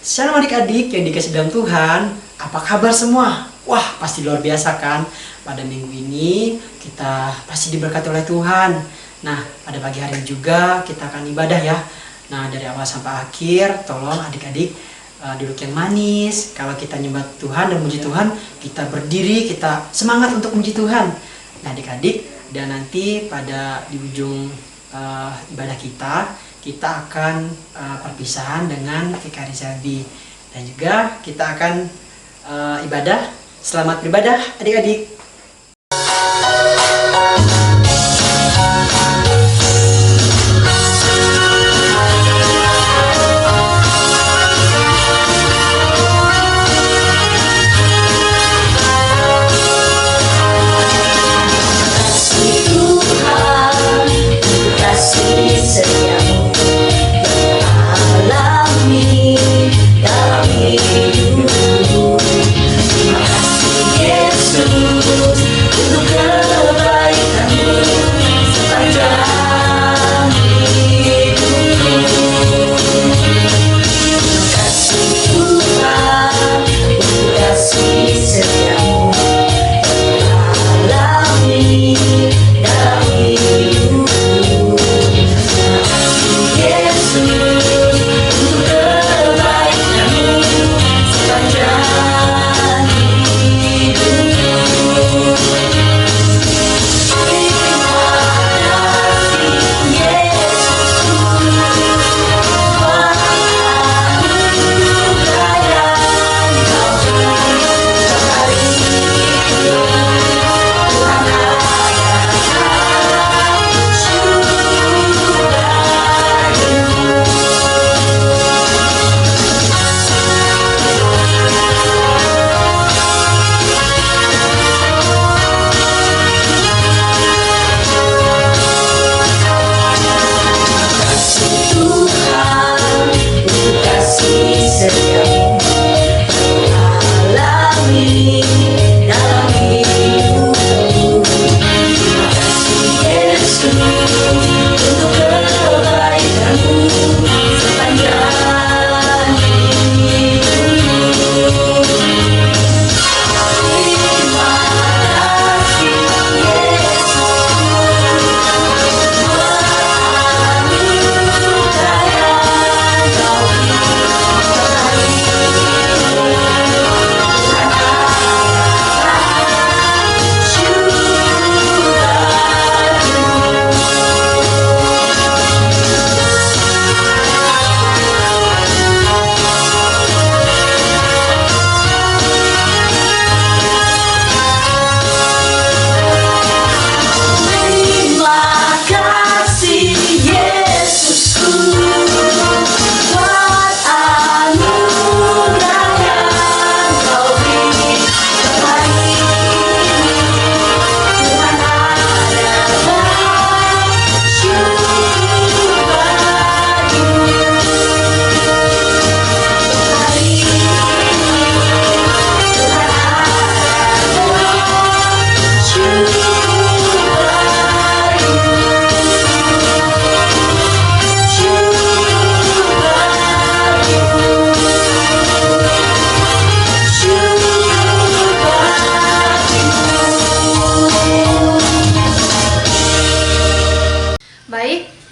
Shalom adik-adik yang dikasih dalam Tuhan, apa kabar semua? Wah, pasti luar biasa kan? Pada minggu ini kita pasti diberkati oleh Tuhan. Nah, pada pagi hari ini juga kita akan ibadah ya. Nah, dari awal sampai akhir, tolong adik-adik duduk yang manis. Kalau kita nyembah Tuhan dan muji Tuhan, kita berdiri, kita semangat untuk muji Tuhan. Nah, adik-adik, dan nanti di ujung ibadah kita akan perpisahan dengan Fikari Zabi, dan juga kita akan ibadah. Selamat beribadah adik-adik.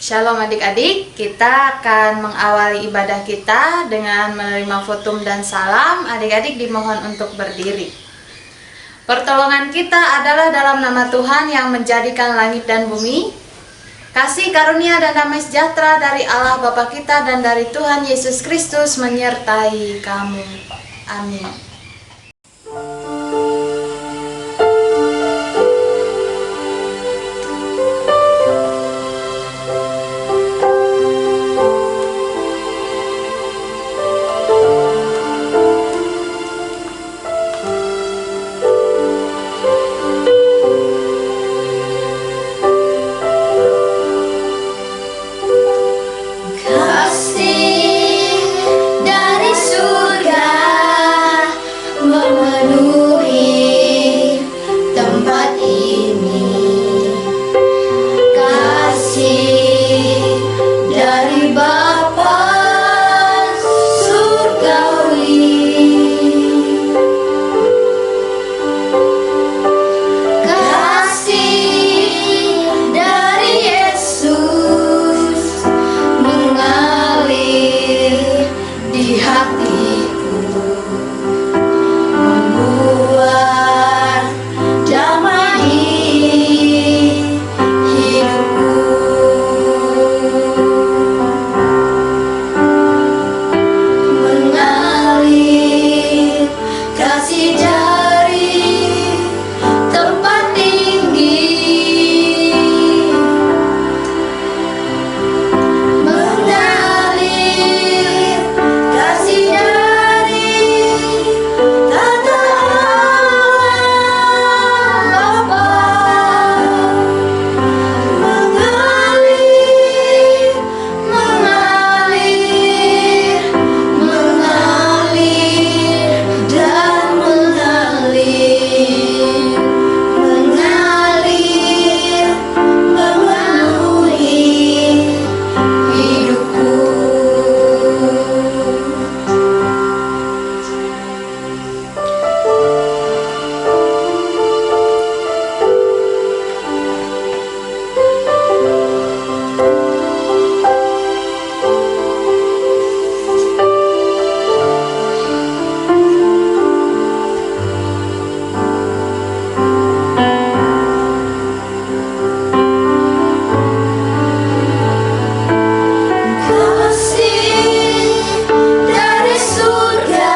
Shalom adik-adik, kita akan mengawali ibadah kita dengan menerima fotum dan salam. Adik-adik dimohon untuk berdiri. Pertolongan kita adalah dalam nama Tuhan yang menjadikan langit dan bumi. Kasih karunia dan damai sejahtera dari Allah Bapa kita dan dari Tuhan Yesus Kristus menyertai kamu. Amin. Kasih dari surga hatiku, membuat damai di hidupku. Mengalir kasih dari tempat tinggi, mengalir kasih dari tata Allah Bapa. Mengalir, mengalir, mengalir dan mengalir, mengalir, memenuhi hidupku. Kasih dari surga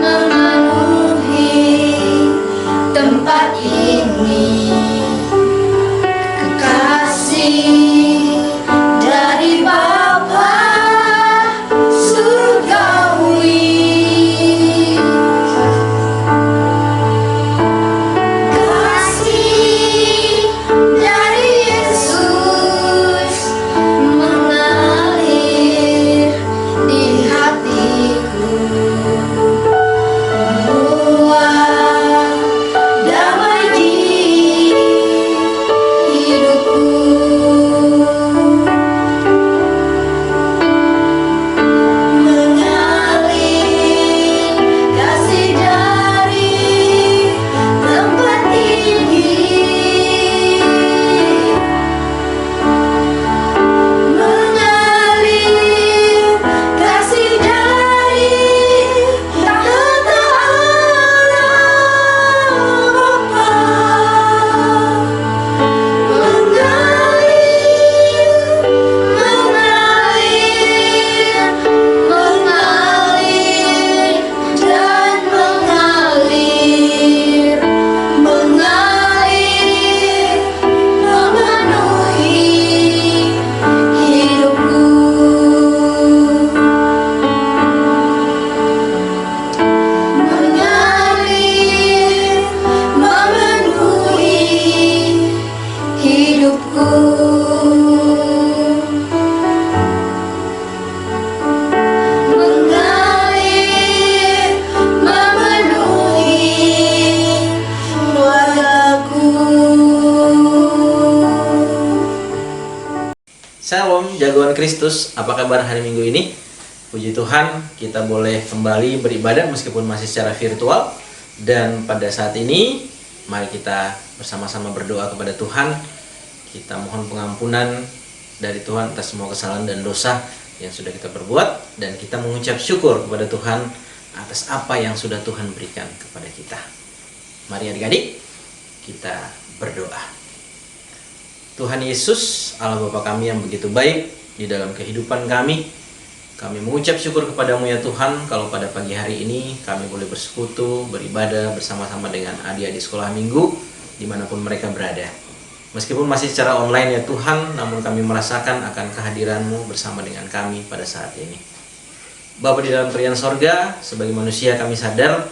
memenuhi tempat ini. Kasih dari Bapa surgawi. Kasih dari Yesus mengalir di hatiku, membuat damai di hidupku. Mengalir kasih dari tempat tinggi, mengalir kasih dari tata Allah Bapa. Mengalir, mengalir, mengalir dan mengalir, mengalir, memenuhi hidupku. Mengalir, memenuhi hidupku. Mengalir, memenuhi keluargaku. Shalom, jagoan Kristus. Apa kabar hari Minggu ini? Puji Tuhan, kita boleh kembali beribadah meskipun masih secara virtual. Dan pada saat ini, mari kita bersama-sama berdoa kepada Tuhan. Kita mohon pengampunan dari Tuhan atas semua kesalahan dan dosa yang sudah kita perbuat. Dan kita mengucap syukur kepada Tuhan atas apa yang sudah Tuhan berikan kepada kita. Mari adik-adik, kita berdoa. Tuhan Yesus, Allah Bapa kami yang begitu baik di dalam kehidupan kami mengucap syukur kepadamu ya Tuhan, kalau pada pagi hari ini kami boleh bersekutu, beribadah bersama-sama dengan adik-adik sekolah minggu dimanapun mereka berada. Meskipun masih secara online ya Tuhan, namun kami merasakan akan kehadiran-Mu bersama dengan kami pada saat ini. Bapa di dalam kerajaan sorga, sebagai manusia kami sadar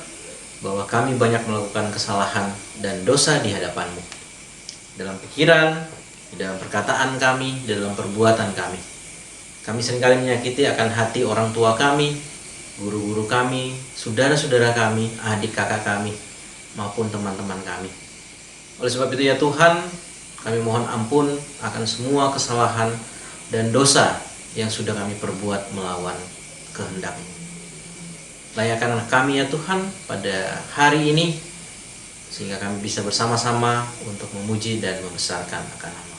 bahwa kami banyak melakukan kesalahan dan dosa di hadapan-Mu. Dalam pikiran, di dalam perkataan kami, di dalam perbuatan kami. Kami seringkali menyakiti akan hati orang tua kami, guru-guru kami, saudara-saudara kami, adik kakak kami, maupun teman-teman kami. Oleh sebab itu ya Tuhan, kami mohon ampun akan semua kesalahan dan dosa yang sudah kami perbuat melawan kehendak-Mu. Layakkanlah kami ya Tuhan pada hari ini, sehingga kami bisa bersama-sama untuk memuji dan membesarkan akan nama-Mu.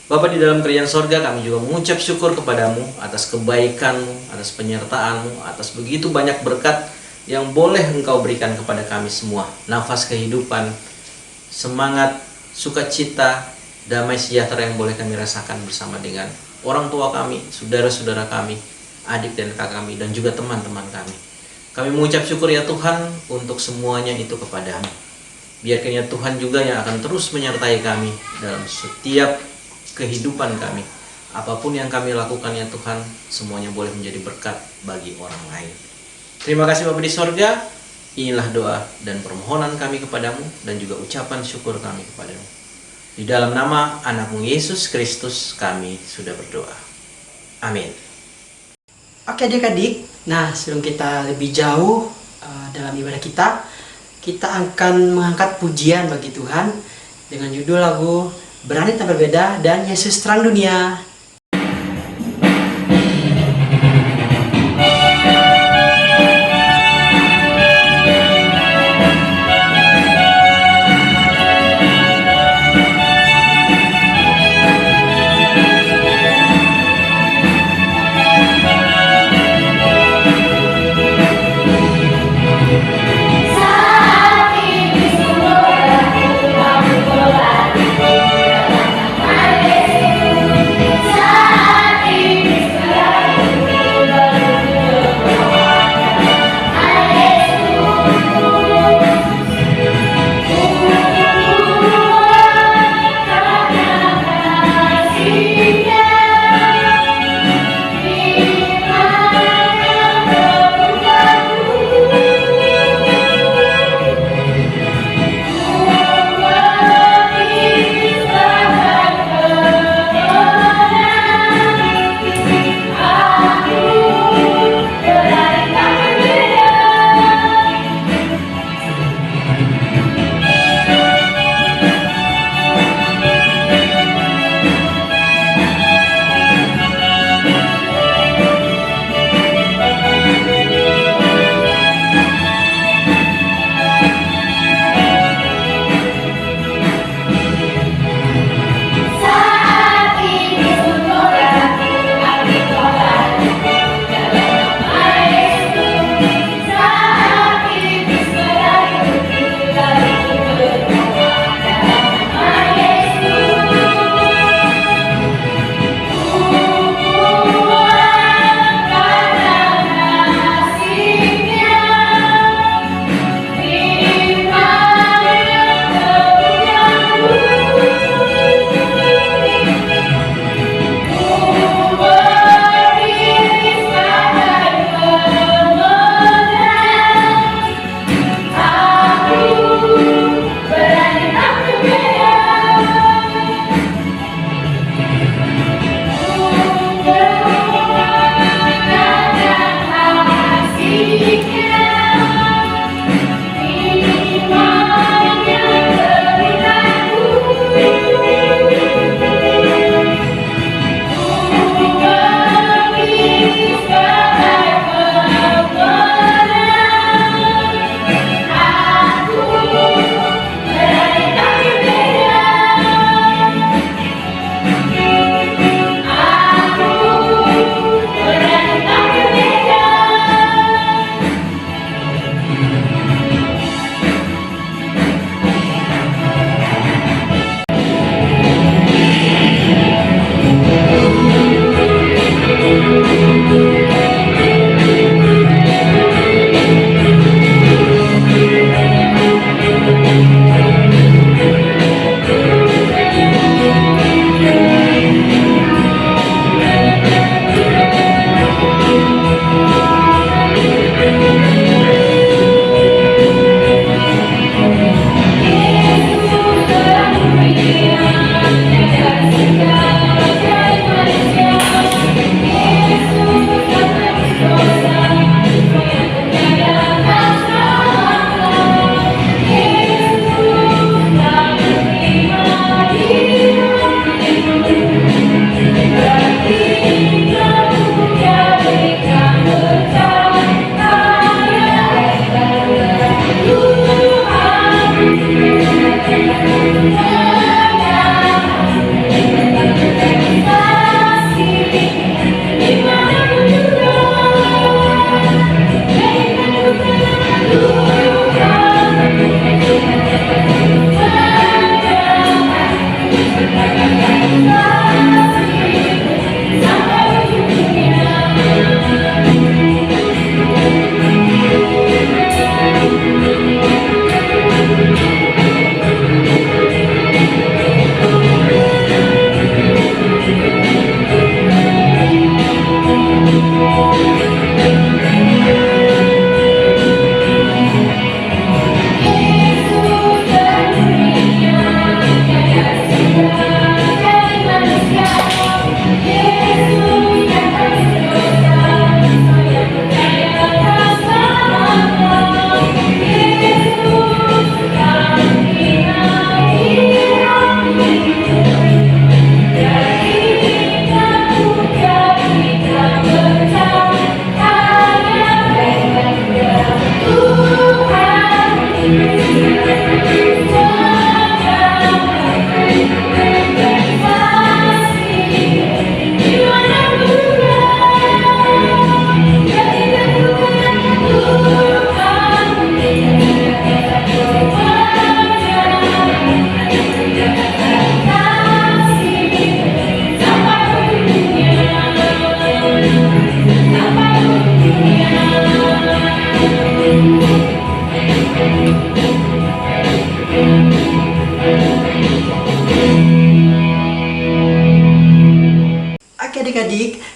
Bapa di dalam kerajaan sorga, kami juga mengucap syukur kepadamu atas kebaikanmu, atas penyertaanmu, atas begitu banyak berkat yang boleh engkau berikan kepada kami semua. Nafas kehidupan, semangat, sukacita, damai sejahtera yang boleh kami rasakan bersama dengan orang tua kami, saudara-saudara kami, adik dan kakak kami, dan juga teman-teman kami. Kami mengucap syukur ya Tuhan untuk semuanya itu kepadamu. Biarkan ya Tuhan juga yang akan terus menyertai kami dalam setiap kehidupan kami. Apapun yang kami lakukan ya Tuhan, semuanya boleh menjadi berkat bagi orang lain. Terima kasih Bapa di sorga. Inilah doa dan permohonan kami kepadamu dan juga ucapan syukur kami kepadamu. Di dalam nama anakmu Yesus Kristus kami sudah berdoa. Amin. Oke adik-adik, nah sebelum kita lebih jauh dalam ibadah kita akan mengangkat pujian bagi Tuhan dengan judul lagu Berani Tak Berbeda dan Yesus Terang Dunia. Yesus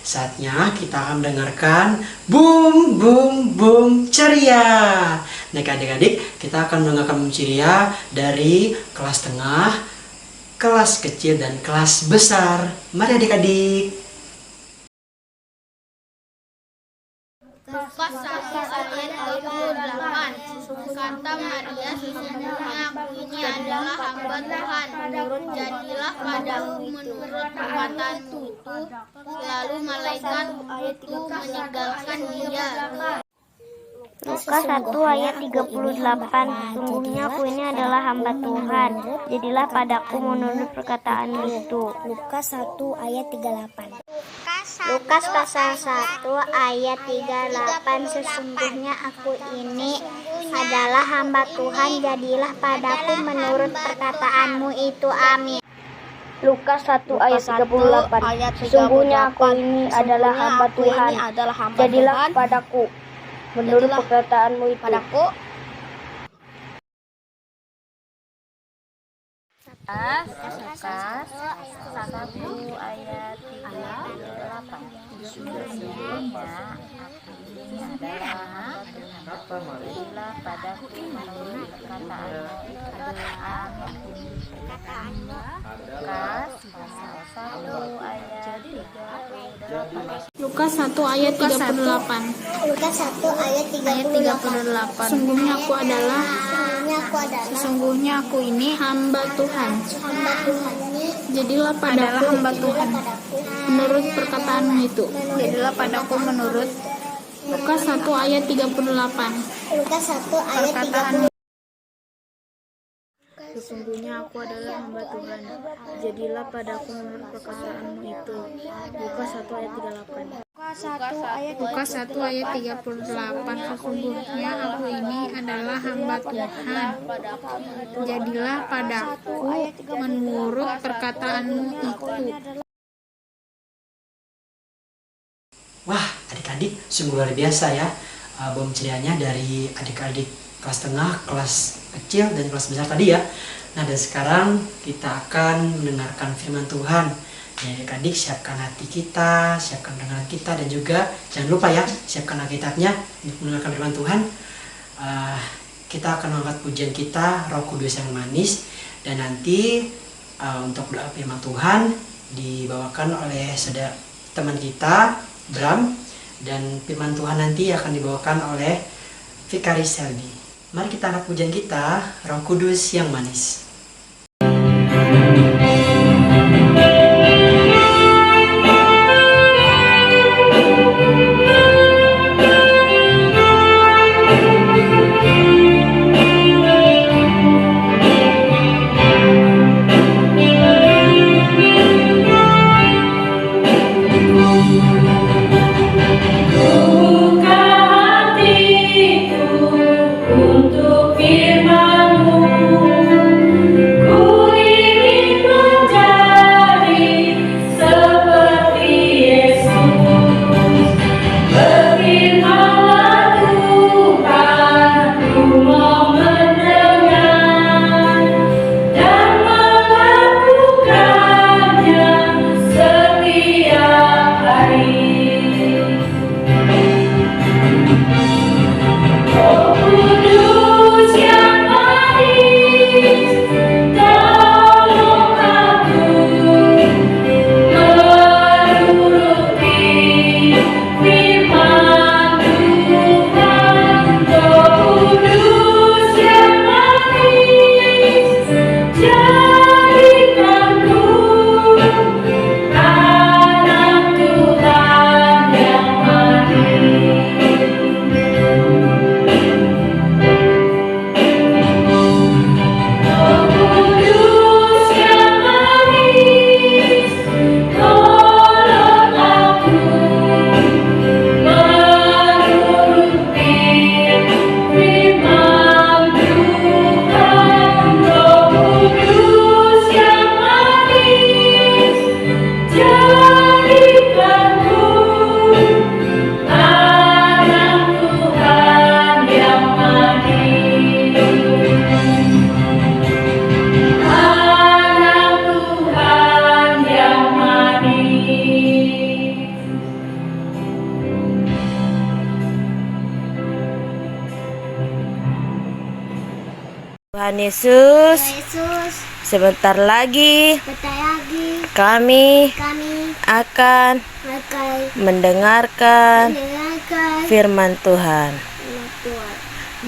saatnya kita akan mendengarkan Bum Bum Bum Ceria. Nah adik-adik, kita akan mendengarkan Bum Ceria dari kelas tengah, kelas kecil, dan kelas besar. Mari adik-adik. Lukas 1 ayat 38. Kata Maria, sesungguhnya aku ini adalah hamba Tuhan. Jadilah padaku menurut perkataanmu itu. Lalu malaikat itu meninggalkan dia. Lukas 1 ayat 38. Sesungguhnya aku ini adalah hamba Tuhan. Jadilah padaku menurut perkataanmu itu. Lukas 1 ayat 38. Lukas pasal 1 ayat 38. Sesungguhnya aku ini adalah hamba Tuhan. Jadilah padaku menurut perkataanmu itu. Amin. Lukas 1 ayat 38. Sesungguhnya aku ini adalah hamba Tuhan. Jadilah padaku menurut perkataanmu itu. Lukas 1 ayat 38. Sesungguhnya aku ini adalah jadilah padaku menurut perkataanmu itu. Amin. Lukas pasal 1 ayat 38. Lukas 1 ayat 38. Lukas 1 ayat 38. Sesungguhnya aku ini hamba Tuhan. Jadilah padaku hamba Tuhan. Menurut perkataanmu itu. Jadilah padaku menurut Lukas 1 ayat 38. Lukas 1 ayat 38. Sesungguhnya aku adalah hamba Tuhan. Jadilah padaku menurut perkataanmu itu. Lukas 1 ayat 38. Lukas 1 ayat 38. Sesungguhnya aku ini adalah hamba Tuhan. Jadilah padaku menurut perkataanmu itu. Wah, adik-adik sungguh luar biasa ya. Bom cerianya dari adik-adik kelas tengah, kelas kecil, dan kelas besar tadi ya. Nah, dan sekarang kita akan mendengarkan firman Tuhan. Ya, adik-adik siapkan hati kita, siapkan dengaran kita, dan juga jangan lupa ya, siapkan Alkitabnya untuk mendengarkan firman Tuhan. Kita akan mengangkat pujian kita, Roh Kudus yang manis, dan nanti untuk doa firman Tuhan dibawakan oleh teman kita, Bram, dan firman Tuhan nanti akan dibawakan oleh Fikari Selby. Mari kita angkat pujian kita, Roh Kudus yang manis. Untuk firman-Mu Tuhan Yesus, Yesus, sebentar lagi bentar lagi kami kami akan akan mendengarkan mendengarkan firman Tuhan. firman Tuhan.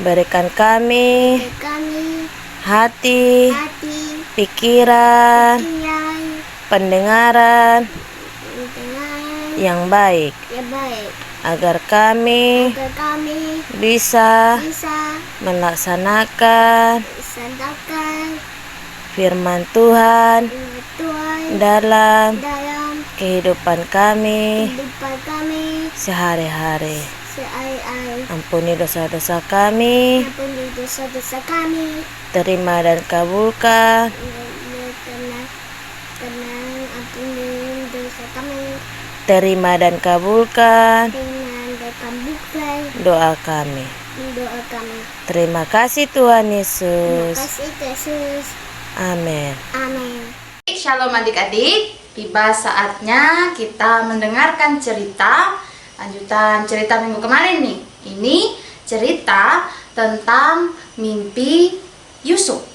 Berikan kami Kami hati, hati, pikiran, pikiran, pendengaran pendengaran yang baik, yang baik, agar kami agar kami bisa bisa melaksanakan melaksanakan firman Tuhan firman Tuhan dalam dalam kehidupan kami kehidupan kami sehari-hari. sehari-hari. Ampuni dosa-dosa kami, Ampuni dosa-dosa kami, terima dan kabulkan tenang, ampuni dosa kami, terima dan kabulkan dengan dan kabulkan doa kami. doa kami. Terima kasih Tuhan Terima Yesus. kasih Yesus. Amin. Amin. Shalom adik-adik, tiba saatnya kita mendengarkan cerita lanjutan cerita minggu kemarin nih. Ini cerita tentang mimpi Yusuf.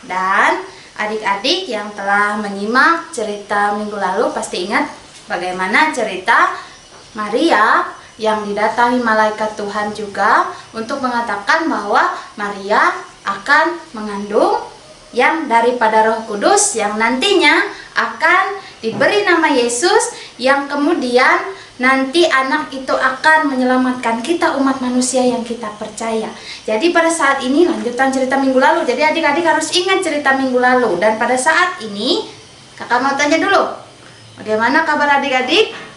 Dan adik-adik yang telah menyimak cerita minggu lalu pasti ingat bagaimana cerita Maria yang didatangi malaikat Tuhan juga untuk mengatakan bahwa Maria akan mengandung yang daripada Roh Kudus yang nantinya akan diberi nama Yesus, yang kemudian nanti anak itu akan menyelamatkan kita umat manusia yang kita percaya. Jadi pada saat ini lanjutan cerita minggu lalu. Jadi adik-adik harus ingat cerita minggu lalu. Dan pada saat ini kakak mau tanya dulu, bagaimana kabar adik-adik?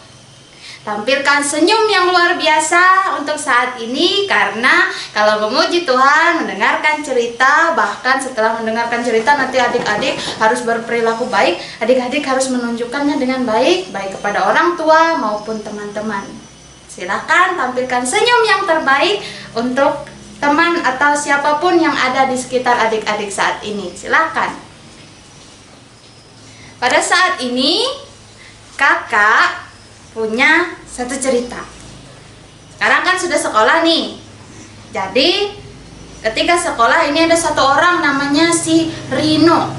Tampilkan senyum yang luar biasa untuk saat ini, karena kalau memuji Tuhan, mendengarkan cerita, bahkan setelah mendengarkan cerita nanti adik-adik harus berperilaku baik. Adik-adik harus menunjukkannya dengan baik, baik kepada orang tua maupun teman-teman. Silakan tampilkan senyum yang terbaik untuk teman atau siapapun yang ada di sekitar adik-adik saat ini. Silakan. Pada saat ini kakak punya satu cerita. Sekarang kan sudah sekolah nih. Jadi ketika sekolah ini ada satu orang namanya si Rino.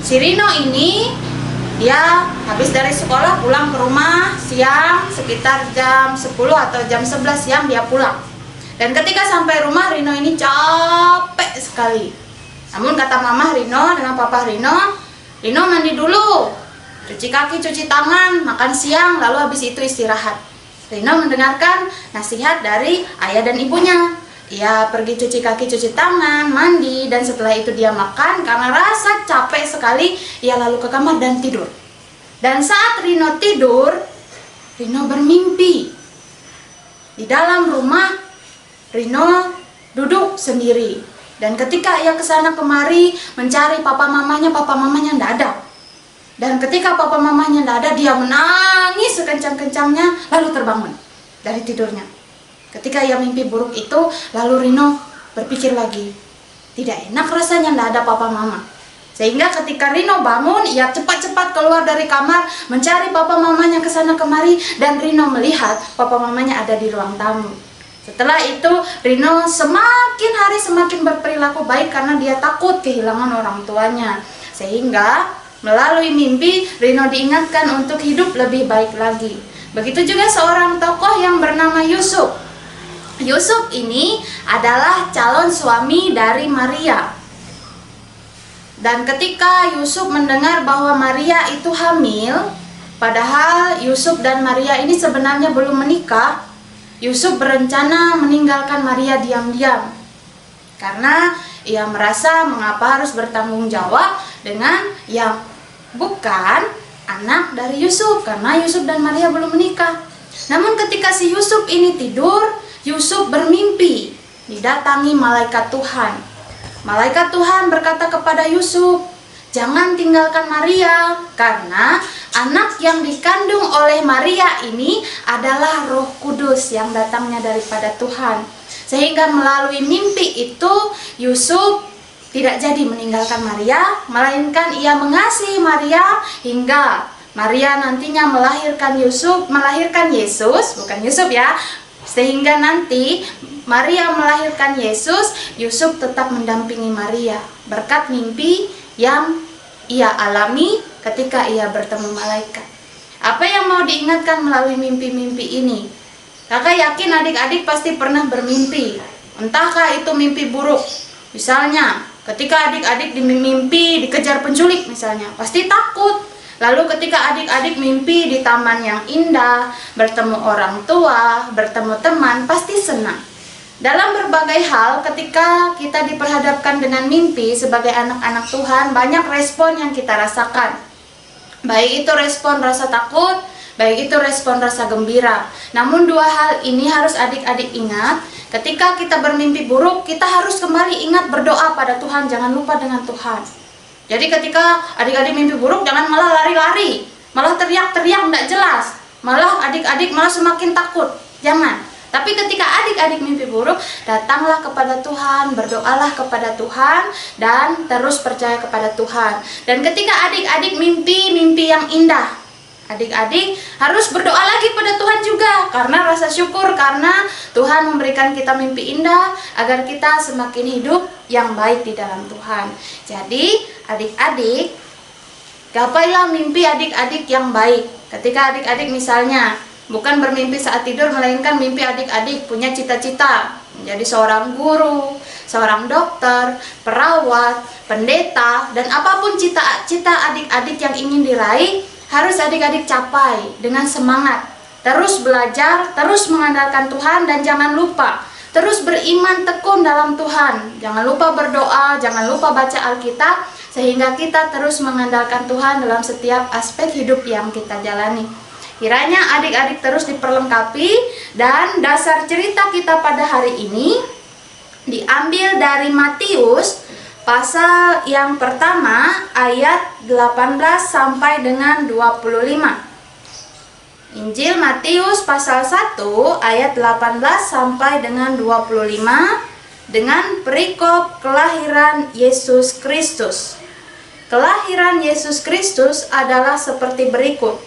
Si Rino ini dia habis dari sekolah pulang ke rumah siang sekitar jam 10 atau jam 11 siang dia pulang. Dan ketika sampai rumah Rino ini capek sekali. Namun kata mama Rino dengan papa Rino mandi dulu, cuci kaki, cuci tangan, makan siang, lalu habis itu istirahat. Rino mendengarkan nasihat dari ayah dan ibunya. Ia pergi cuci kaki, cuci tangan, mandi, dan setelah itu dia makan. Karena rasa capek sekali, ia lalu ke kamar dan tidur. Dan saat Rino tidur, Rino bermimpi. Di dalam rumah, Rino duduk sendiri. Dan ketika ia kesana kemari mencari papa mamanya tidak ada. Dan ketika papa mamanya tidak ada, dia menangis sekencang-kencangnya lalu terbangun dari tidurnya. Ketika ia mimpi buruk itu, lalu Rino berpikir lagi, tidak enak rasanya tidak ada papa mama. Sehingga ketika Rino bangun, ia cepat-cepat keluar dari kamar mencari papa mamanya kesana kemari, dan Rino melihat papa mamanya ada di ruang tamu. Setelah itu Rino semakin hari semakin berperilaku baik karena dia takut kehilangan orang tuanya. Sehingga melalui mimpi, Rino diingatkan untuk hidup lebih baik lagi. Begitu juga seorang tokoh yang bernama Yusuf. Yusuf ini adalah calon suami dari Maria. Dan ketika Yusuf mendengar bahwa Maria itu hamil, padahal Yusuf dan Maria ini sebenarnya belum menikah, Yusuf berencana meninggalkan Maria diam-diam. Karena ia merasa mengapa harus bertanggung jawab dengan yang bukan anak dari Yusuf, karena Yusuf dan Maria belum menikah. Namun ketika si Yusuf ini tidur, Yusuf bermimpi didatangi malaikat Tuhan. Malaikat Tuhan berkata kepada Yusuf, jangan tinggalkan Maria, karena anak yang dikandung oleh Maria ini adalah Roh Kudus yang datangnya daripada Tuhan. Sehingga melalui mimpi itu Yusuf tidak jadi meninggalkan Maria, melainkan ia mengasihi Maria hingga Maria nantinya melahirkan Yesus, bukan Yusuf ya. Sehingga nanti Maria melahirkan Yesus, Yusuf tetap mendampingi Maria berkat mimpi yang ia alami ketika ia bertemu malaikat. Apa yang mau diingatkan melalui mimpi-mimpi ini? Kakak yakin adik-adik pasti pernah bermimpi. Entahkah itu mimpi buruk. Misalnya, ketika adik-adik mimpi dikejar penculik misalnya, pasti takut. Lalu ketika adik-adik mimpi di taman yang indah, bertemu orang tua, bertemu teman, pasti senang. Dalam berbagai hal, ketika kita diperhadapkan dengan mimpi sebagai anak-anak Tuhan, banyak respon yang kita rasakan. Baik itu respon rasa takut, baik itu respon rasa gembira. Namun dua hal ini harus adik-adik ingat. Ketika kita bermimpi buruk, kita harus kembali ingat berdoa pada Tuhan, jangan lupa dengan Tuhan. Jadi ketika adik-adik mimpi buruk, jangan malah lari-lari, malah teriak-teriak tidak jelas, malah adik-adik malah semakin takut. Jangan. Tapi ketika adik-adik mimpi buruk, datanglah kepada Tuhan, berdoalah kepada Tuhan, dan terus percaya kepada Tuhan. Dan ketika adik-adik mimpi yang indah, adik-adik harus berdoa lagi pada Tuhan juga, karena rasa syukur karena Tuhan memberikan kita mimpi indah agar kita semakin hidup yang baik di dalam Tuhan. Jadi adik-adik, gapailah mimpi adik-adik yang baik. Ketika adik-adik misalnya bukan bermimpi saat tidur, melainkan mimpi adik-adik punya cita-cita menjadi seorang guru, seorang dokter, perawat, pendeta, dan apapun cita-cita adik-adik yang ingin diraih, harus adik-adik capai dengan semangat. Terus belajar, terus mengandalkan Tuhan, dan jangan lupa terus beriman tekun dalam Tuhan. Jangan lupa berdoa, jangan lupa baca Alkitab, sehingga kita terus mengandalkan Tuhan dalam setiap aspek hidup yang kita jalani. Kiranya adik-adik terus diperlengkapi, dan dasar cerita kita pada hari ini diambil dari Matius pasal yang pertama ayat 18 sampai dengan 25. Injil Matius pasal 1 ayat 18 sampai dengan 25 dengan perikop kelahiran Yesus Kristus. Kelahiran Yesus Kristus adalah seperti berikut.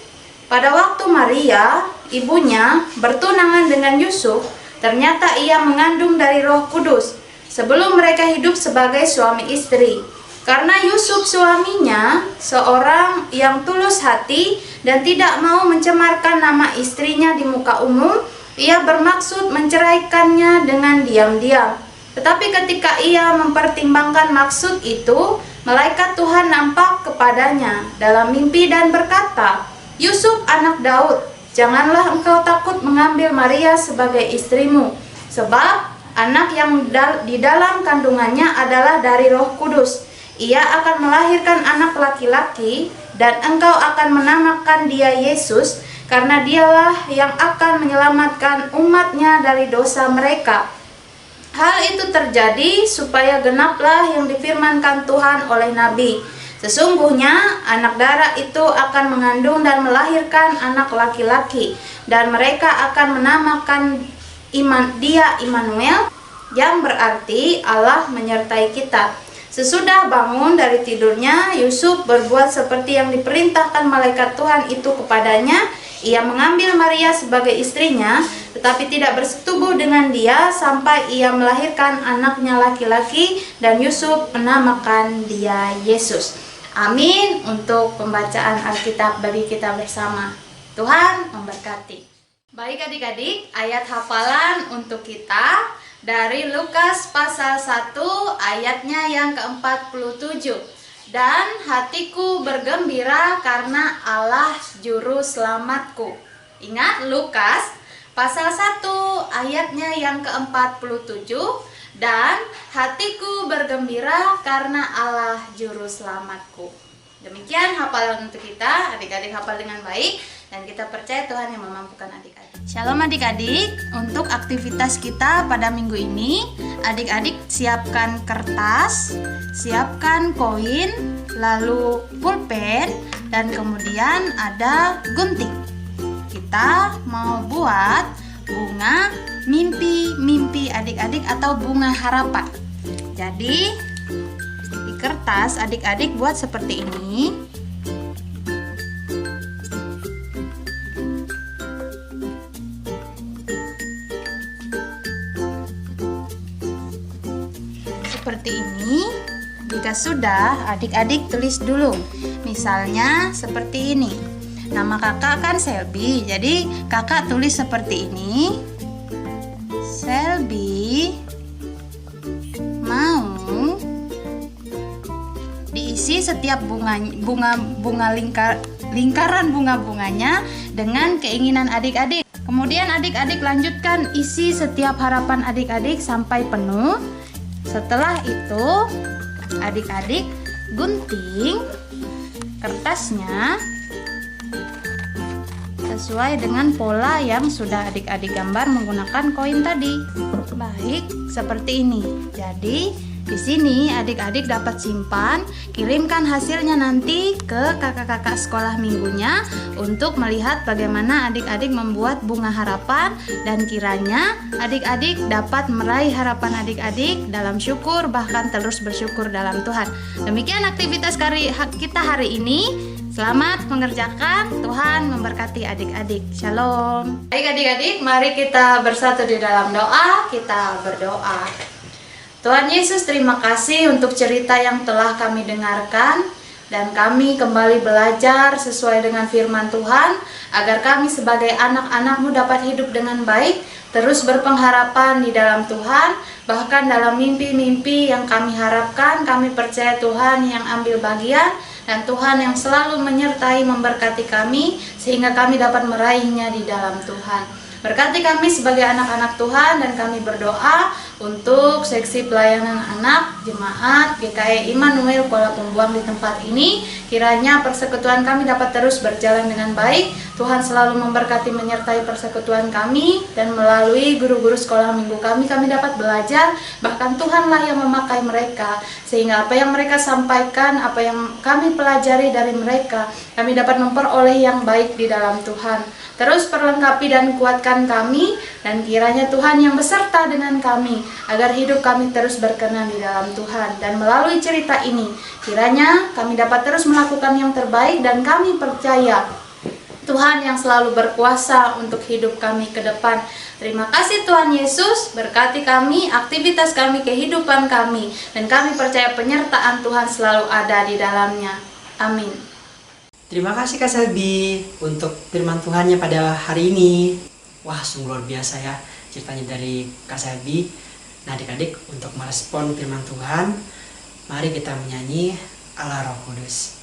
Pada waktu Maria, ibunya, bertunangan dengan Yusuf, ternyata ia mengandung dari Roh Kudus sebelum mereka hidup sebagai suami istri. Karena Yusuf suaminya seorang yang tulus hati dan tidak mau mencemarkan nama istrinya di muka umum, ia bermaksud menceraikannya dengan diam-diam. Tetapi ketika ia mempertimbangkan maksud itu, malaikat Tuhan nampak kepadanya dalam mimpi dan berkata, "Yusuf anak Daud, janganlah engkau takut mengambil Maria sebagai istrimu, sebab anak yang di dalam kandungannya adalah dari Roh Kudus. Ia akan melahirkan anak laki-laki, dan engkau akan menamakan dia Yesus, karena dialah yang akan menyelamatkan umatnya dari dosa mereka." Hal itu terjadi supaya genaplah yang difirmankan Tuhan oleh Nabi. Sesungguhnya anak darah itu akan mengandung dan melahirkan anak laki-laki, dan mereka akan menamakan dia Immanuel, yang berarti Allah menyertai kita. Sesudah bangun dari tidurnya, Yusuf berbuat seperti yang diperintahkan malaikat Tuhan itu kepadanya. Ia mengambil Maria sebagai istrinya, tetapi tidak bersetubuh dengan dia sampai ia melahirkan anaknya laki-laki, dan Yusuf menamakan dia Yesus. Amin untuk pembacaan Alkitab bagi kita bersama. Tuhan memberkati. Baik adik-adik, ayat hafalan untuk kita dari Lukas pasal 1 ayatnya yang ke-47. Dan hatiku bergembira karena Allah juru selamatku. Ingat Lukas pasal 1 ayatnya yang ke-47. Dan hatiku bergembira karena Allah juru selamatku. Demikian hafalan untuk kita. Adik-adik hafal dengan baik, dan kita percaya Tuhan yang memampukan adik-adik. Shalom adik-adik, untuk aktivitas kita pada minggu ini, adik-adik siapkan kertas, siapkan koin, lalu pulpen, dan kemudian ada gunting. Kita mau buat bunga mimpi adik-adik atau bunga harapan. Jadi di kertas adik-adik buat seperti ini. seperti ini. Jika sudah, adik-adik tulis dulu. Misalnya seperti ini. Nama kakak kan Selby, jadi kakak tulis seperti ini. Selby mau diisi setiap lingkaran bunga-bunganya dengan keinginan adik-adik. Kemudian adik-adik lanjutkan isi setiap harapan adik-adik sampai penuh. Setelah itu adik-adik gunting kertasnya sesuai dengan pola yang sudah adik-adik gambar menggunakan koin tadi. Baik, seperti ini. Jadi di sini adik-adik dapat simpan, kirimkan hasilnya nanti ke kakak-kakak sekolah minggunya untuk melihat bagaimana adik-adik membuat bunga harapan, dan kiranya adik-adik dapat meraih harapan adik-adik dalam syukur, bahkan terus bersyukur dalam Tuhan. Demikian aktivitas kita hari ini. Selamat mengerjakan, Tuhan memberkati adik-adik. Shalom. Baik adik-adik, mari kita bersatu di dalam doa. Kita berdoa. Tuhan Yesus, terima kasih untuk cerita yang telah kami dengarkan, dan kami kembali belajar sesuai dengan firman Tuhan, agar kami sebagai anak-anak-Mu dapat hidup dengan baik, terus berpengharapan di dalam Tuhan, bahkan dalam mimpi-mimpi yang kami harapkan, kami percaya Tuhan yang ambil bagian, dan Tuhan yang selalu menyertai memberkati kami, sehingga kami dapat meraihnya di dalam Tuhan. Berkati kami sebagai anak-anak Tuhan, dan kami berdoa untuk seksi pelayanan anak, jemaat, GKI Immanuel Kuala Pembuang di tempat ini. Kiranya persekutuan kami dapat terus berjalan dengan baik. Tuhan selalu memberkati menyertai persekutuan kami, dan melalui guru-guru sekolah minggu kami dapat belajar. Bahkan Tuhanlah yang memakai mereka, sehingga apa yang mereka sampaikan, apa yang kami pelajari dari mereka, kami dapat memperoleh yang baik di dalam Tuhan. Terus perlengkapi dan kuatkan kami, dan kiranya Tuhan yang beserta dengan kami, agar hidup kami terus berkenan di dalam Tuhan. Dan melalui cerita ini, kiranya kami dapat terus melakukan yang terbaik, dan kami percaya Tuhan yang selalu berkuasa untuk hidup kami ke depan. Terima kasih Tuhan Yesus, berkati kami, aktivitas kami, kehidupan kami, dan kami percaya penyertaan Tuhan selalu ada di dalamnya. Amin. Terima kasih Kak Selby untuk firman Tuhannya pada hari ini. Wah, sungguh luar biasa ya ceritanya dari Kak Selby. Nah adik-adik, untuk merespon firman Tuhan, mari kita menyanyi Allah Roh Kudus.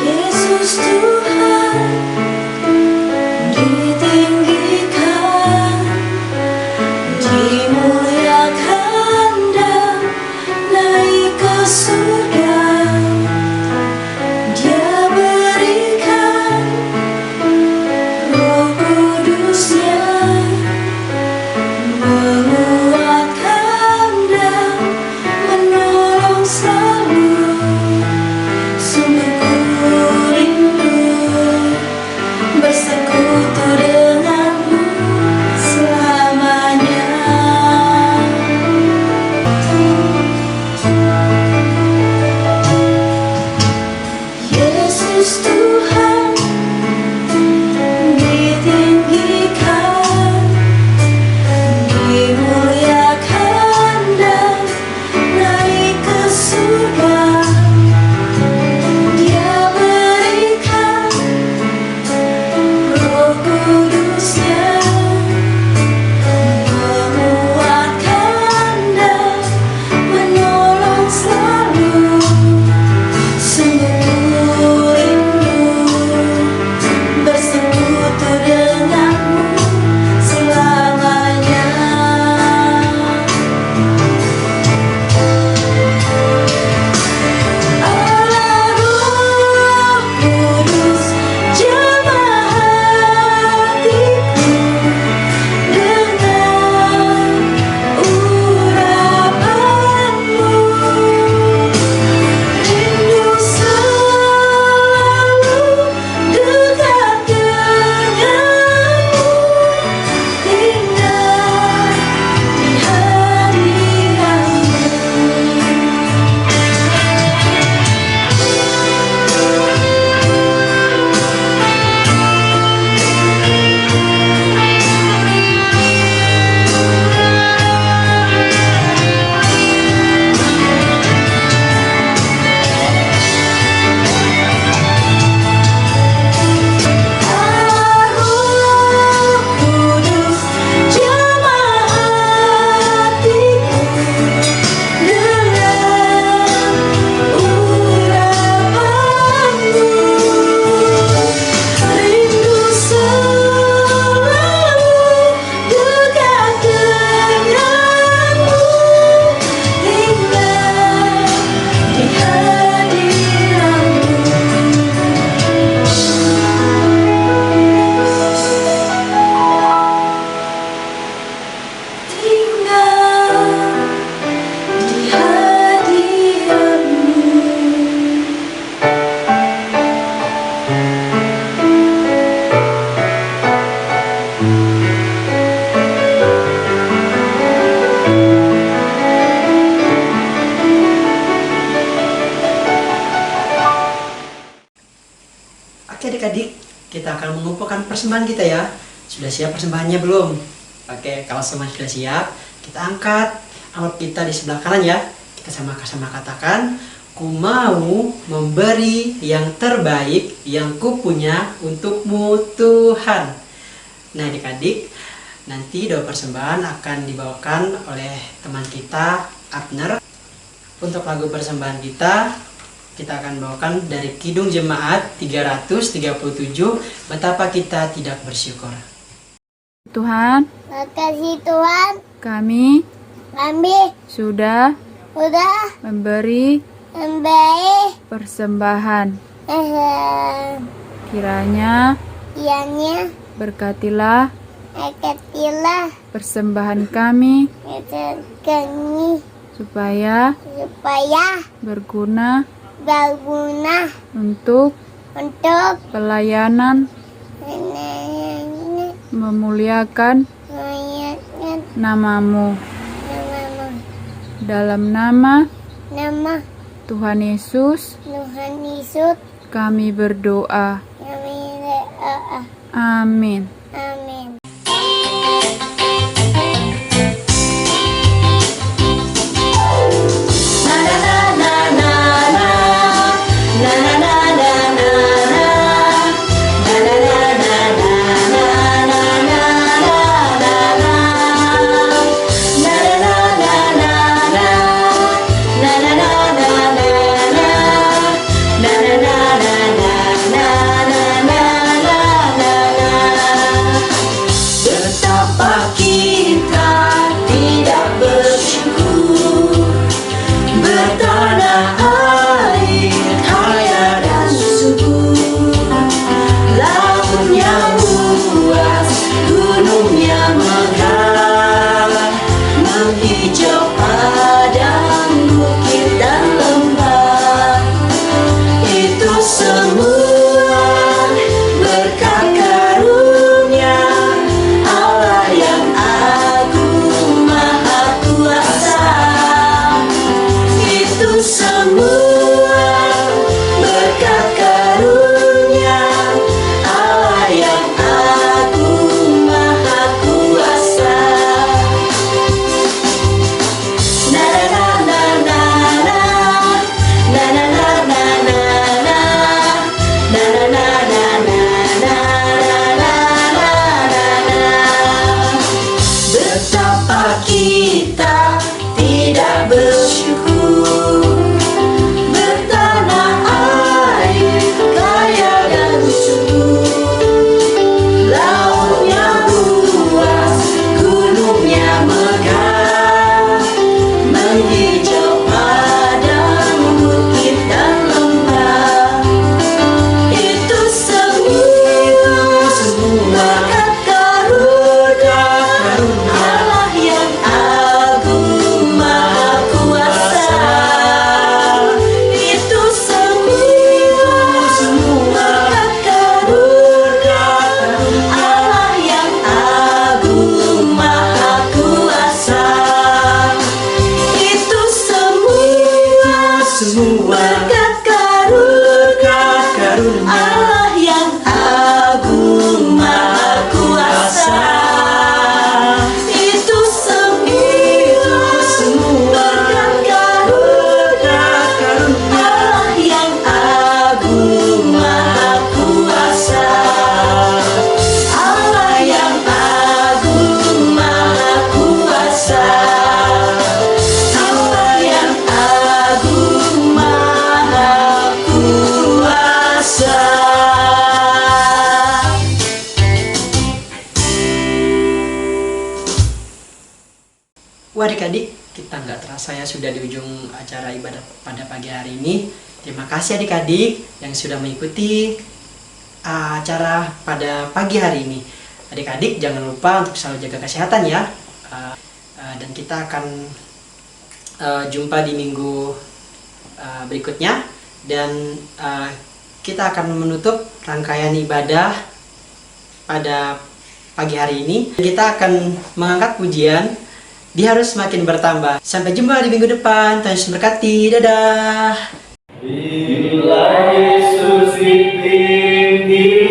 Yesus Tuhan, adik-adik, kita akan mengumpulkan persembahan kita ya. Sudah siap persembahannya belum? Oke, kalau semua sudah siap, kita angkat amplop kita di sebelah kanan ya. Kita sama-sama katakan, ku mau memberi yang terbaik yang ku punya untukmu Tuhan. Nah adik-adik, nanti doa persembahan akan dibawakan oleh teman kita, Abner. Untuk lagu persembahan kita akan bawakan dari Kidung Jemaat 337, Betapa Kita Tidak Bersyukur. Tuhan, Makasih Tuhan, kami sudah sudah memberi persembahan. Kiranya ianya berkatilah ketilah persembahan kami kami supaya berguna untuk pelayanan memuliakan namamu. Dalam nama Tuhan Yesus kami berdoa. Amin. Betapa kita tidak bersyukur, bertanah air kaya dan subur, lautnya luas, gunungnya megah, menghijau padang bukit dan lembah. Itu semua berkat karunia Allah yang agung maha kuasa. Itu semua berkat karunia Allah yang agung maha kuasa. Na na na na na na na na na na na na na na betapa kita tidak bersyukur, bertanah air kaya dan subur, lautnya luas, gunungnya megah, menghijau padang bukit dan lembah. Itu semua berkat karunia Allah yang agung maha kuasa. Itu semua berkat karunia Allah yang agung maha kuasa. Itu semua berkat karunia Allah yang agung maha kuasa. Itu semua berkat karunia Allah yang agung maha kuasa. Allah yang agung maha kuasa. Allah yang agung maha kuasa. Wah adik-adik, kita nggak terasa ya sudah di ujung acara ibadah pada pagi hari ini. Terima kasih adik-adik yang sudah mengikuti acara pada pagi hari ini. Adik-adik jangan lupa untuk selalu jaga kesehatan ya. Dan kita akan jumpa di minggu berikutnya. Dan kita akan menutup rangkaian ibadah pada pagi hari ini. Kita akan mengangkat pujian Dia Harus Semakin Bertambah. Sampai jumpa di minggu depan. Tuhan Yesus memberkati. Dadah. Bila Yesus ditinggi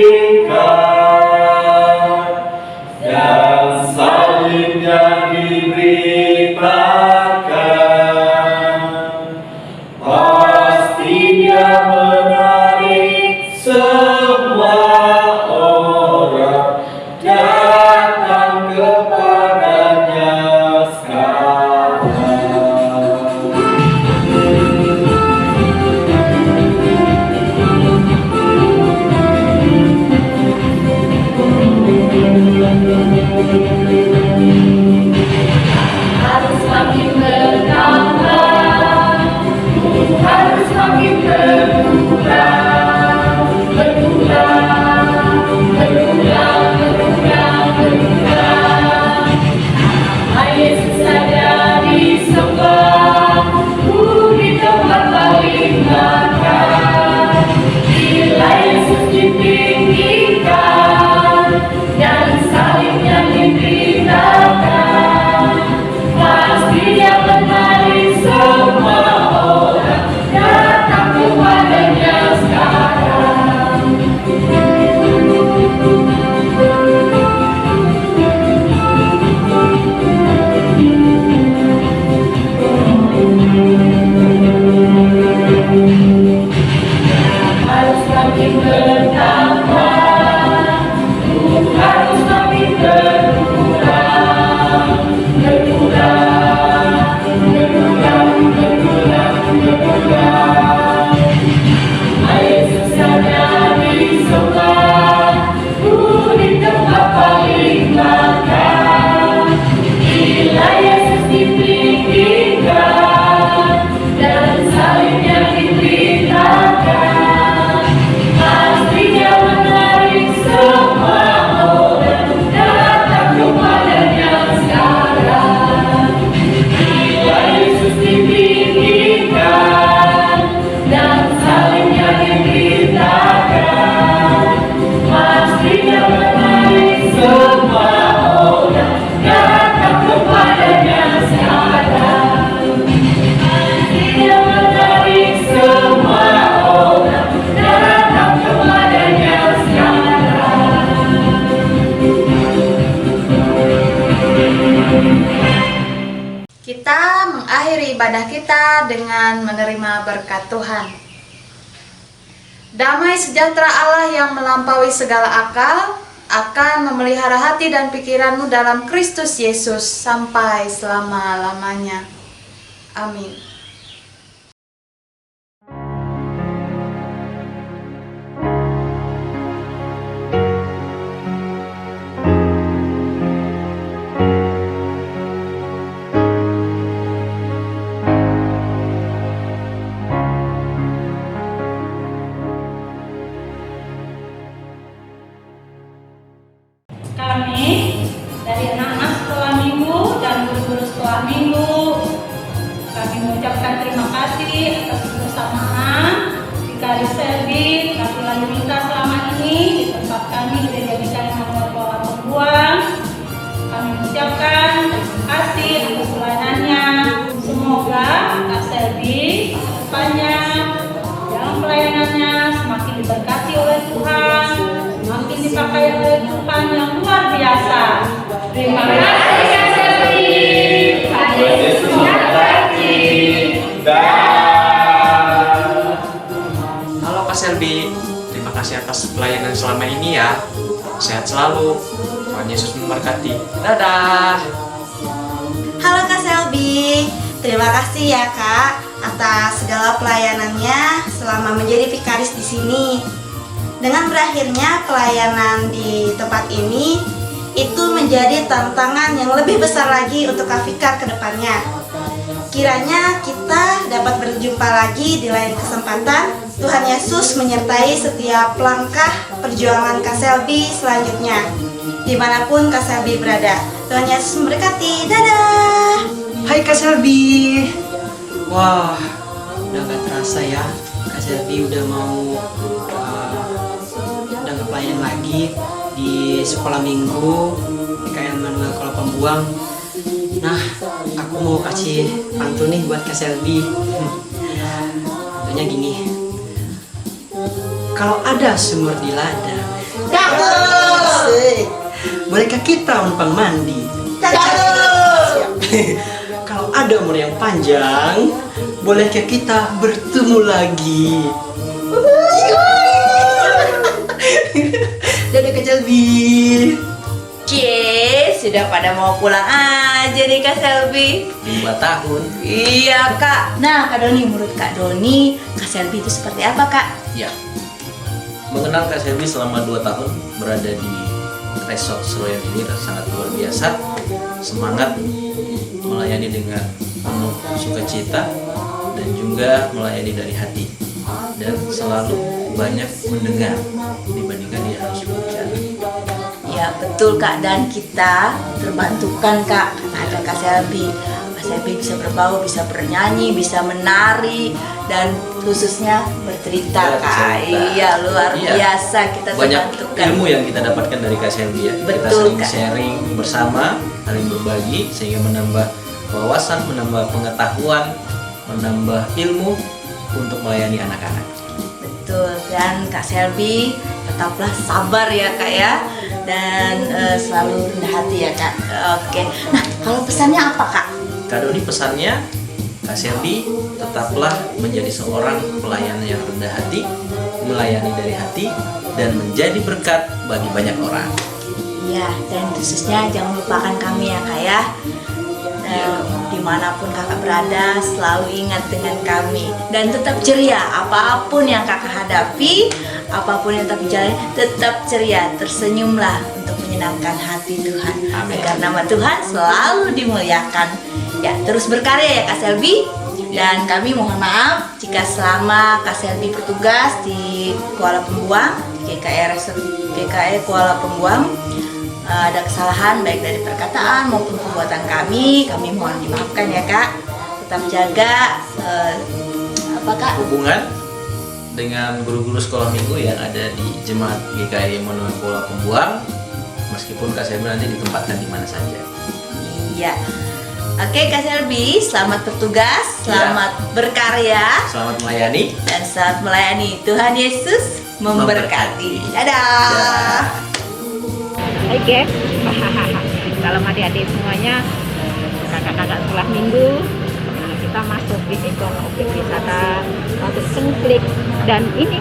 pasti Dia menarik semua orang datang kepadanya sekarang. Harus makin bertambah, harus makin berkurang, berkurang, berkurang, berkurang, berkurang. Nama Yesus saja disembah, di tempat paling makan. Bila Yesus ditinggikan dan salibnya diberitakan, pasti Dia menarik semua orang datang kepadanya sekarang. Harus makin bertambah, harus makin berkurang, berkurang, berkurang, berkurang, berkurang. Nama Yesus saja disembah, di tempat paling makan. Bila Yesus ditinggikan dan salibnya diberitakan, pasti Dia menarik semua orang datang kepadanya sekarang. Bila Yesus ditinggikan dan salibnya diberitakan, pasti Dia menarik semua orang datang kepadanya sekarang. Pasti Dia menarik semua orang datang kepadanya sekarang. Kita mengakhiri ibadah kita dengan menerima berkat Tuhan. Damai sejahtera Allah yang melampaui segala akal akan memelihara hati dan pikiranmu dalam Kristus Yesus sampai selama-lamanya. Amin. Kami dari anak-anak sekolah minggu dan guru-guru sekolah minggu, kami mengucapkan terima kasih atas kebersamaan di Kari Selby, kami lalu lintas selama ini di tempat kami Gereja Bicara Nomor Kuala Pembuang. Kami mengucapkan terima kasih atas pelayanannya. Semoga Kak Selby kedepannya dalam pelayanannya semakin diberkati oleh Tuhan, semakin dipakai oleh Tuhan yang luar biasa. Terima kasih Kak Selby. Tuhan Yesus memberkati. Halo Kak Selby, terima kasih atas pelayanan selama ini ya. Sehat selalu, Tuhan Yesus memberkati. Dadah. Halo Kak Selby, terima kasih ya Kak atas segala pelayanannya selama menjadi vikaris di sini. Dengan berakhirnya pelayanan di tempat ini, itu menjadi tantangan yang lebih besar lagi untuk Kak Fikar ke depannya. Kiranya kita dapat berjumpa lagi di lain kesempatan. Tuhan Yesus menyertai setiap langkah perjuangan Kak Selby selanjutnya, dimanapun Kak Selby berada. Tuhan Yesus memberkati. Dadah. Hai Kak Selby. Wah, udah gak terasa ya, Kak Selby udah mau udah gak pelayan lagi di sekolah minggu PKN Manuel Kuala Pembuang. Nah, aku mau kasih pantun nih buat Kak Selby. Tentunya gini. Kalau ada sumur di ladang, bolehkah kita numpang mandi? Kalau ada umur yang panjang, bolehkah kita bertemu lagi? Dadah Kak Selby. Sudah pada mau pulang aja nih Kak Selby. 5 tahun. Iya Kak. Nah Kak Doni, menurut Kak Doni, Kak Selby itu seperti apa Kak? Ya, mengenal Kak Selby selama 2 tahun berada di Resort Seroyan ini sangat luar biasa. Semangat melayani dengan penuh sukacita dan juga melayani dari hati, dan selalu banyak mendengar dibandingkan dia harus berbicara. Ya betul Kak, dan kita terbantukan Kak karena ada Kak Selby. Kak Selby bisa berbau, bisa bernyanyi, bisa menari, dan khususnya bercerita Kak. Iya, luar biasa, kita Banyak terbantukan. ilmu yang kita dapatkan dari Kak Selby ya. Kita Betul, sering Kak. sharing bersama, saling berbagi sehingga menambah wawasan, menambah pengetahuan, menambah ilmu untuk melayani anak-anak. Betul, dan Kak Selby tetaplah sabar ya Kak ya, dan selalu rendah hati ya Kak. Oke, nah kalau pesannya apa Kak? Kak Doni pesannya, Kak Selby tetaplah menjadi seorang pelayan yang rendah hati, melayani dari hati, dan menjadi berkat bagi banyak orang. Iya, dan khususnya jangan lupakan kami ya Kak ya. Dimanapun kakak berada, selalu ingat dengan kami dan tetap ceria. Apapun yang kakak hadapi, apapun yang tetap jalani, tetap ceria, tersenyumlah untuk menyenangkan hati Tuhan. Amin. Agar nama Tuhan selalu dimuliakan. Ya, terus berkarya ya Kak Selby. Dan kami mohon maaf jika selama Kak Selby bertugas di Kuala Pembuang, GKI Kuala Pembuang, ada kesalahan baik dari perkataan maupun perbuatan kami mohon dimaafkan ya Kak. Tetap jaga hubungan dengan guru-guru sekolah minggu yang ada di Jemaat GKI Monumen Kuala Pembuang, meskipun Kak Selby nanti ditempatkan di mana saja. Iya. Oke Kak Selby, selamat bertugas, selamat berkarya, selamat melayani, dan selamat melayani. Tuhan Yesus memberkati. Dadah. Hai guys, salam adik-adik semuanya, kakak-kakak sekolah minggu. Nah, kita masuk di ikon objek wisata Batu Cengklik, dan ini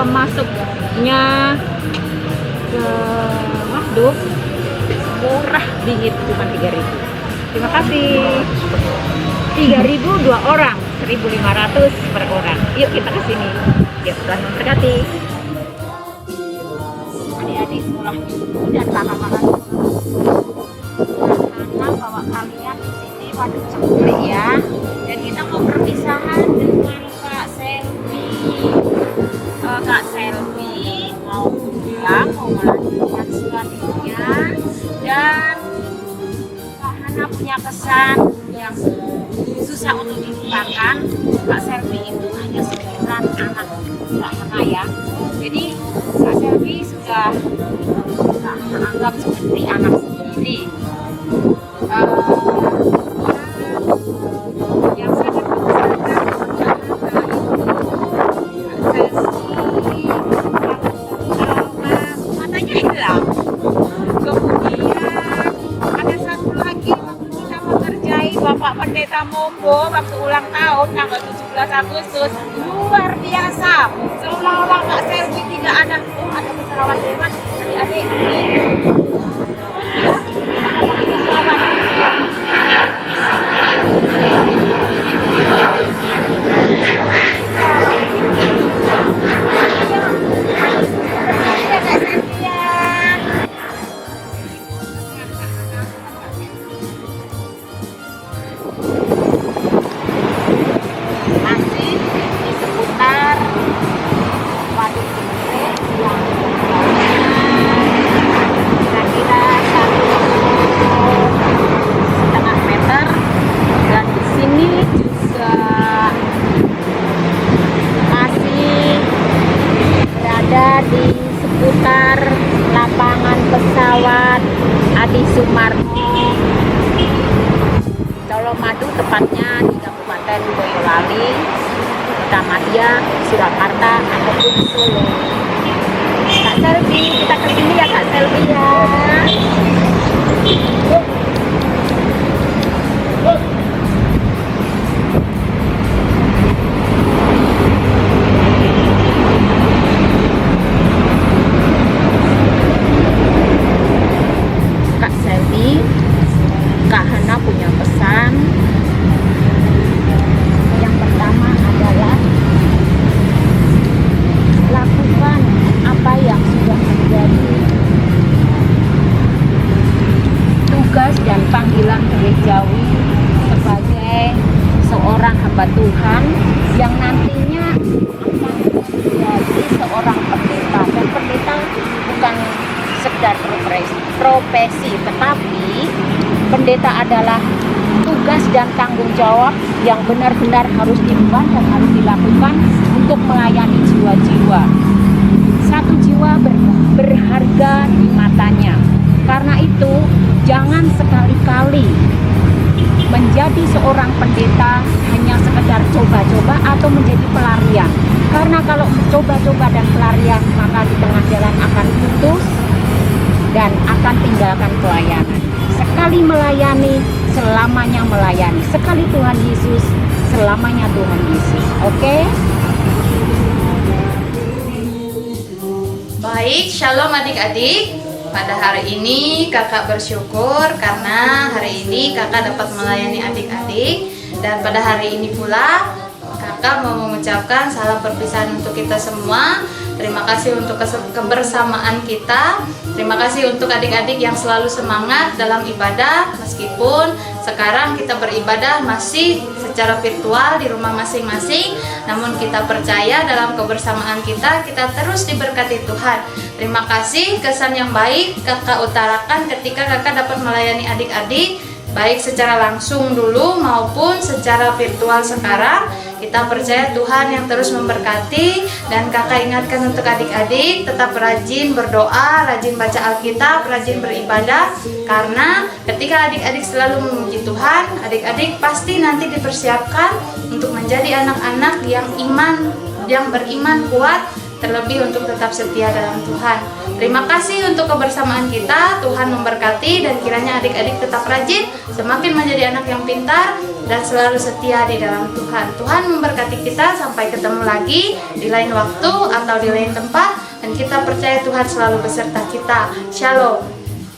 masuknya ke Masduk murah dingin, cuma 3.000. Terima kasih. 3.000 2 orang, 1.500 per orang. Yuk kita ke sini. Yuk, Tuhan memberkati. Adik-adik sekolah minggu dan kakak-kakak karena bawa kalian di sini Waduk Cengklik ya, dan kita mau perpisahan dengan Kak Selby. Kak Selby mau pulang, mau melanjutkan selanjutnya, dan Kak Hana punya kesan yang susah untuk dilupakan. Kak Selby itu hanya sekitar anak Kak Hana ya, jadi Kak Selby sudah anggap seperti anak sendiri. Yang sangat matanya hilang. Kemudian ada satu lagi waktu kita mengerjai Bapak Pendeta Mombo waktu ulang tahun tanggal 17 Agustus, luar biasa. Seolah-olah Kak Selby tidak ada pesawat hebat. Adik-adik masih di seputar Waduk Cengklik yang kira-kira 1,5 meter, dan di sini juga masih berada di seputar lapangan pesawat Adi Sumarmo Colomadu, tepatnya di Kabupaten Boyolali, Muhammadiyah, Surakarta, ataupun Solo. Kak Selby, kita kesini ya Kak Selby ya. yang nantinya akan menjadi seorang pendeta. Dan pendeta bukan sekedar profesi, tetapi pendeta adalah tugas dan tanggung jawab yang benar-benar harus diemban dan harus dilakukan untuk melayani jiwa-jiwa. Satu jiwa berharga di matanya. Karena itu, jangan sekali-kali menjadi seorang pendeta hanya sekedar coba-coba atau menjadi pelarian. Karena kalau coba-coba dan pelarian, maka di tengah jalan akan putus dan akan tinggalkan pelayanan. Sekali melayani, selamanya melayani. Sekali Tuhan Yesus, selamanya Tuhan Yesus. Oke? Baik, shalom adik-adik. Pada hari ini kakak bersyukur karena hari ini kakak dapat melayani adik-adik. Dan pada hari ini pula kakak mau mengucapkan salam perpisahan untuk kita semua. Terima kasih untuk kebersamaan kita. Terima kasih untuk adik-adik yang selalu semangat dalam ibadah. Meskipun sekarang kita beribadah masih secara virtual di rumah masing-masing, namun kita percaya dalam kebersamaan kita terus diberkati Tuhan. Terima kasih kesan yang baik kakak utarakan ketika kakak dapat melayani adik-adik, baik secara langsung dulu maupun secara virtual sekarang. Kita percaya Tuhan yang terus memberkati. Dan kakak ingatkan untuk adik-adik tetap rajin berdoa, rajin baca Alkitab, rajin beribadah. Karena ketika adik-adik selalu memuji Tuhan, adik-adik pasti nanti dipersiapkan untuk menjadi anak-anak yang beriman kuat, terlebih untuk tetap setia dalam Tuhan. Terima kasih untuk kebersamaan kita. Tuhan memberkati dan kiranya adik-adik tetap rajin, semakin menjadi anak yang pintar dan selalu setia di dalam Tuhan. Tuhan memberkati kita sampai ketemu lagi di lain waktu atau di lain tempat, dan kita percaya Tuhan selalu beserta kita. Shalom.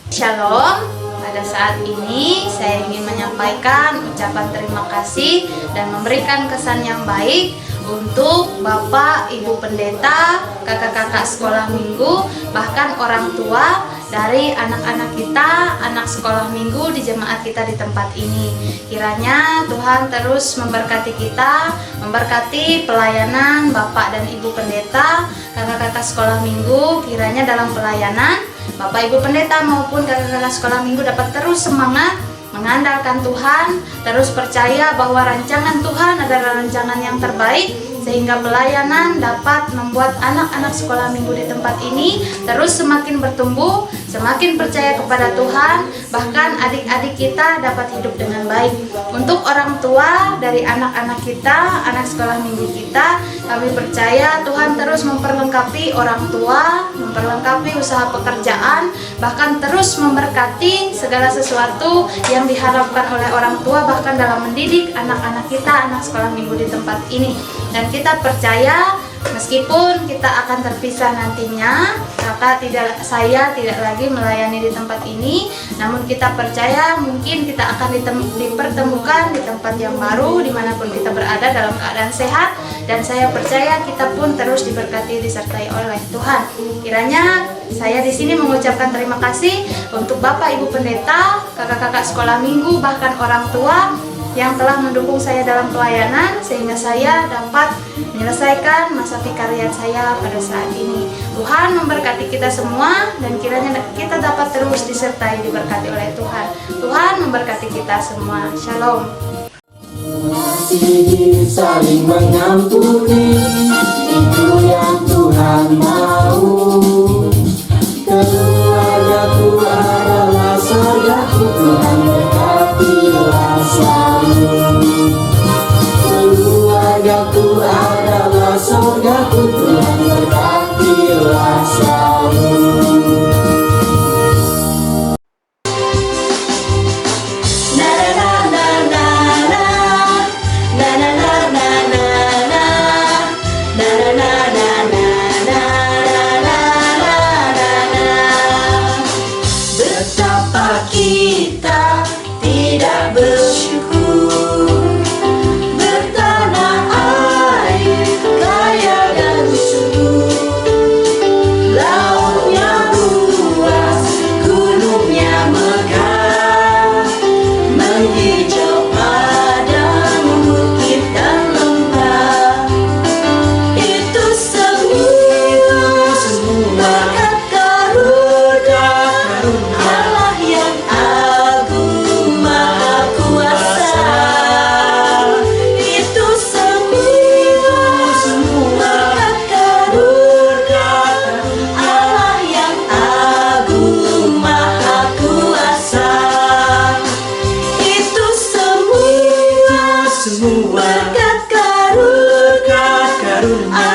Shalom. Pada saat ini saya ingin menyampaikan ucapan terima kasih dan memberikan kesan yang baik untuk Bapak, Ibu Pendeta, kakak-kakak sekolah minggu, bahkan orang tua dari anak-anak kita, anak sekolah minggu di jemaat kita di tempat ini. Kiranya Tuhan terus memberkati kita, memberkati pelayanan Bapak dan Ibu Pendeta, kakak-kakak sekolah minggu. Kiranya dalam pelayanan Bapak, Ibu Pendeta maupun kakak-kakak sekolah minggu dapat terus semangat, mengandalkan Tuhan, terus percaya bahwa rancangan Tuhan adalah rancangan yang terbaik, sehingga pelayanan dapat membuat anak-anak sekolah minggu di tempat ini terus semakin bertumbuh, semakin percaya kepada Tuhan, bahkan adik-adik kita dapat hidup dengan baik. Untuk orang tua dari anak-anak kita, anak sekolah minggu kita, kami percaya Tuhan terus memperlengkapi orang tua, memperlengkapi usaha pekerjaan, bahkan terus memberkati segala sesuatu yang diharapkan oleh orang tua, bahkan dalam mendidik anak-anak kita, anak sekolah minggu di tempat ini. Dan kita percaya meskipun kita akan terpisah nantinya, saya tidak lagi melayani di tempat ini, namun kita percaya mungkin kita akan dipertemukan di tempat yang baru dimanapun kita berada dalam keadaan sehat. Dan saya percaya kita pun terus diberkati, disertai oleh Tuhan. Kiranya saya di sini mengucapkan terima kasih untuk Bapak, Ibu Pendeta, kakak-kakak sekolah minggu, bahkan orang tua yang telah mendukung saya dalam pelayanan sehingga saya dapat menyelesaikan masa vikariat saya pada saat ini. Tuhan memberkati kita semua dan kiranya kita dapat terus disertai, diberkati oleh Tuhan. Tuhan memberkati kita semua. Shalom. Mengasihi, saling mengampuni, itu yang Tuhan mau. Keluargaku adalah surgaku, Tuhan berkatilah selalu. Keluargaku adalah surgaku, Tuhan berkatilah selalu. karunia